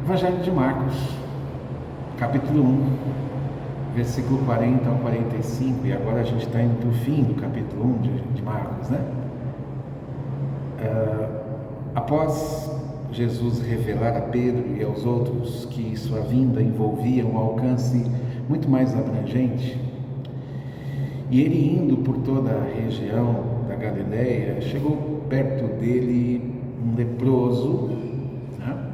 Evangelho de Marcos, capítulo 1, versículo 40 ao 45, e agora a gente está indo para o fim do capítulo 1 de Marcos, né? Após Jesus revelar a Pedro e aos outros que sua vinda envolvia um alcance muito mais abrangente, e ele indo por toda a região da Galileia, chegou perto dele um leproso, né?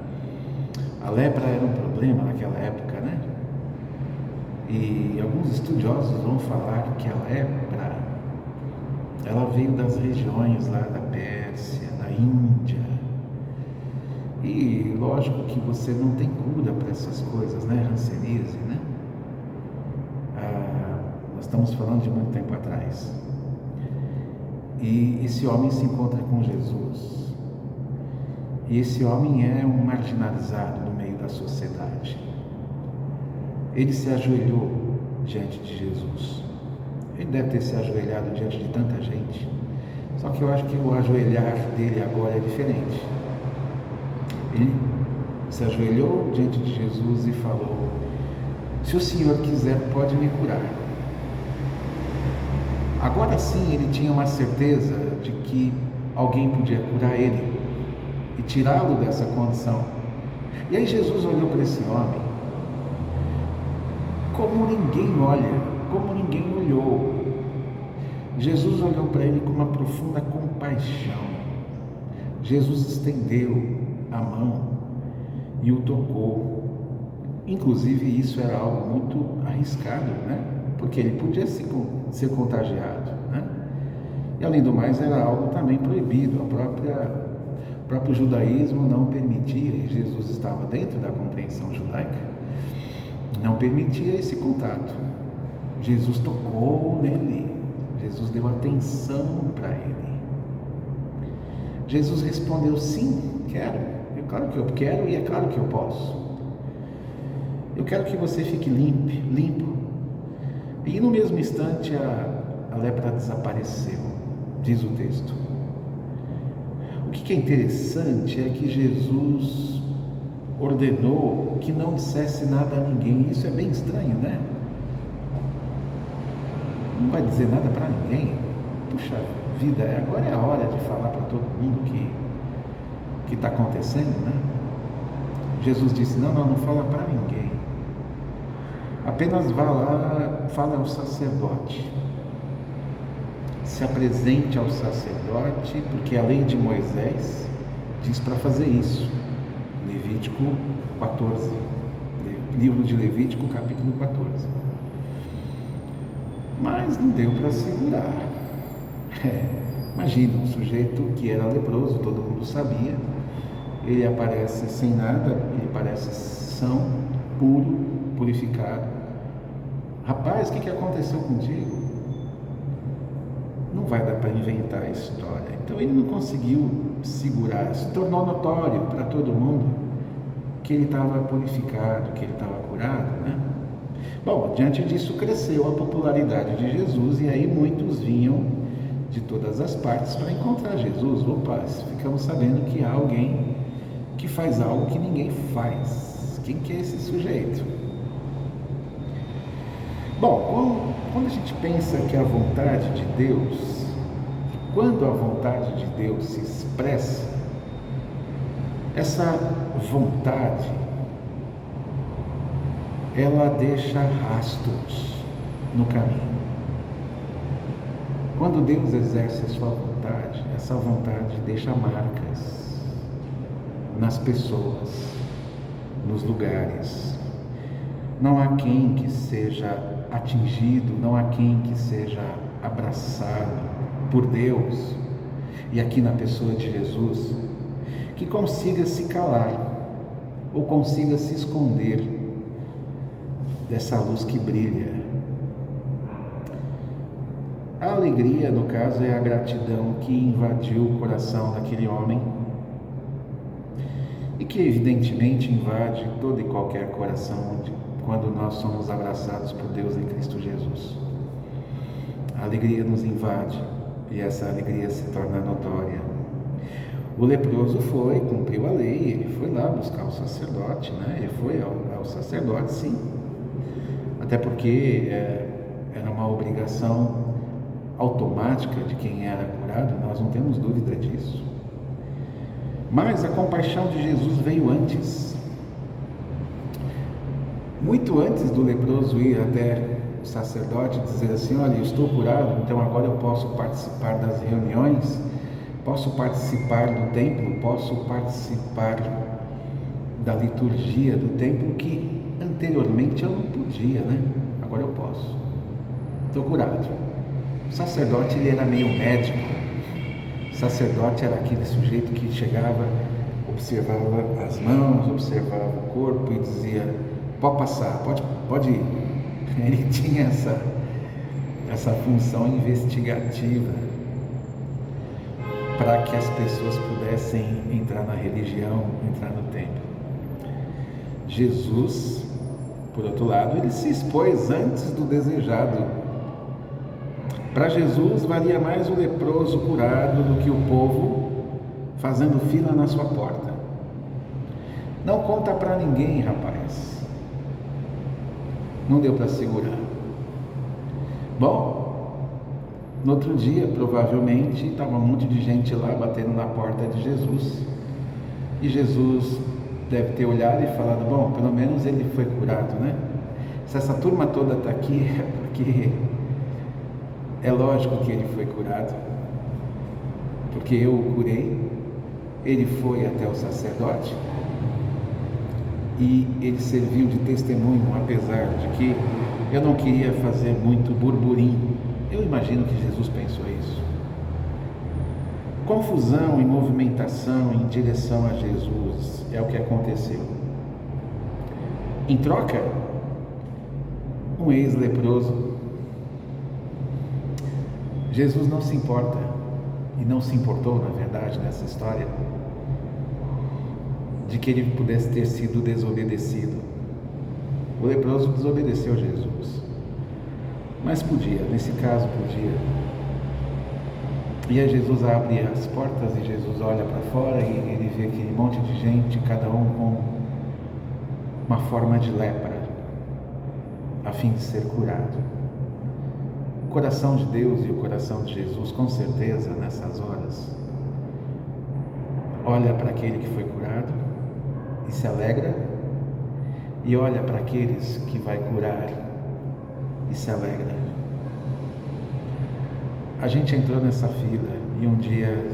A lepra era um problema naquela época, né? E alguns estudiosos vão falar que a lepra, ela veio das regiões lá da Pérsia, da Índia. E lógico que você não tem cura para essas coisas, né? Hanseníase, né? Nós estamos falando de muito tempo atrás. E esse homem se encontra com Jesus. E esse homem é um marginalizado no meio da sociedade. Ele se ajoelhou diante de Jesus. Ele deve ter se ajoelhado diante de tanta gente. Só que eu acho que o ajoelhar dele agora é diferente. Ele se ajoelhou diante de Jesus e falou: se o Senhor quiser, pode me curar. Agora sim ele tinha uma certeza de que alguém podia curar ele e tirá-lo dessa condição. E aí Jesus olhou para esse homem como ninguém olha, como ninguém olhou. Jesus olhou para ele com uma profunda compaixão. Jesus estendeu a mão e o tocou. Inclusive isso era algo muito arriscado, né? Porque ele podia ser contagiado, né? E além do mais era algo também proibido. O próprio judaísmo não permitia, e Jesus estava dentro da compreensão judaica, não permitia esse contato. Jesus tocou nele, Jesus deu atenção para ele. Jesus respondeu: sim, quero, é claro que eu quero e é claro que eu posso. Eu quero que você fique limpo. E no mesmo instante a lepra desapareceu, diz o texto. O que é interessante é que Jesus ordenou que não dissesse nada a ninguém. Isso é bem estranho, né? Não vai dizer nada para ninguém. Puxa vida, agora é a hora de falar para todo mundo o que está acontecendo, né? Jesus disse: não fala para ninguém. Apenas vá lá, fala ao sacerdote. Se apresente ao sacerdote, porque a lei de Moisés diz para fazer isso. Levítico 14, livro de Levítico, capítulo 14. Mas não deu para segurar. Imagina, um sujeito que era leproso, todo mundo sabia, ele aparece sem nada, ele parece são, puro, purificado. Rapaz, o que aconteceu contigo? Não vai dar para inventar a história. Então ele não conseguiu segurar, se tornou notório para todo mundo que ele estava purificado, que ele estava curado, né? Bom, diante disso cresceu a popularidade de Jesus, e aí muitos vinham de todas as partes para encontrar Jesus. Opa, ficamos sabendo que há alguém que faz algo que ninguém faz. Quem que é esse sujeito? Bom, quando a gente pensa que a vontade de Deus, quando a vontade de Deus se expressa, essa vontade, ela deixa rastros no caminho. Quando Deus exerce a sua vontade, essa vontade deixa marcas nas pessoas, nos lugares. Não há quem que seja atingido, não há quem que seja abraçado por Deus, e aqui na pessoa de Jesus, que consiga se calar ou consiga se esconder dessa luz que brilha. A alegria, no caso, é a gratidão que invadiu o coração daquele homem e que evidentemente invade todo e qualquer coração quando nós somos abraçados por Deus em Cristo Jesus. A alegria nos invade e essa alegria se torna notória. O leproso foi, cumpriu a lei, ele foi lá buscar o sacerdote, né? Ele foi ao sacerdote, sim. Até porque era uma obrigação automática de quem era curado, nós não temos dúvida disso. Mas a compaixão de Jesus veio antes. Muito antes do leproso ir até o sacerdote e dizer assim: olha, eu estou curado, então agora eu posso participar das reuniões, posso participar do templo, posso participar da liturgia do templo, que anteriormente eu não podia, né? Agora eu posso. Estou curado. O sacerdote, ele era meio médico. O sacerdote era aquele sujeito que chegava, observava as mãos, observava o corpo e dizia: pode passar, pode ir. Ele tinha essa função investigativa para que as pessoas pudessem entrar na religião, entrar no templo. Jesus, por outro lado, ele se expôs antes do desejado. Para Jesus, valia mais o leproso curado do que o povo fazendo fila na sua porta. Não conta para ninguém, rapaz. Não deu para segurar. Bom, no outro dia, provavelmente, estava um monte de gente lá batendo na porta de Jesus. E Jesus deve ter olhado e falado: bom, pelo menos ele foi curado, né? Se essa turma toda está aqui, é porque é lógico que ele foi curado. Porque eu o curei, ele foi até o sacerdote e ele serviu de testemunho, apesar de que eu não queria fazer muito burburinho. Eu imagino que Jesus pensou isso. Confusão e movimentação em direção a Jesus é o que aconteceu. Em troca, um ex-leproso. Jesus não se importa, e não se importou, na verdade, nessa história, de que ele pudesse ter sido desobedecido. O leproso desobedeceu Jesus, mas podia, nesse caso podia. E aí Jesus abre as portas e Jesus olha para fora e ele vê aquele monte de gente, cada um com uma forma de lepra, a fim de ser curado. O coração de Deus e o coração de Jesus, com certeza, nessas horas, olha para aquele que foi curado e se alegra, e olha para aqueles que vai curar e se alegra. A gente entrou nessa fila e um dia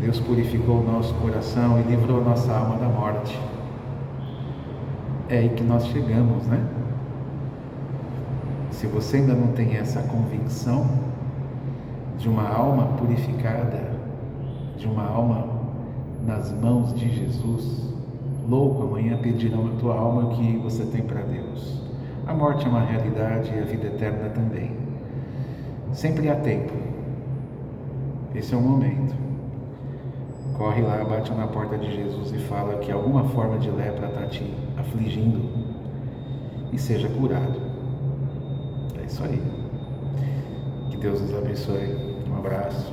Deus purificou o nosso coração e livrou a nossa alma da morte. É aí que nós chegamos, né? Se você ainda não tem essa convicção de uma alma purificada, de uma alma nas mãos de Jesus, louco, amanhã pedirão a tua alma o que você tem para Deus. A morte é uma realidade e a vida eterna também. Sempre há tempo. Esse é o momento. Corre lá, bate na porta de Jesus e fala que alguma forma de lepra está te afligindo e seja curado. É isso aí. Que Deus nos abençoe. Um abraço.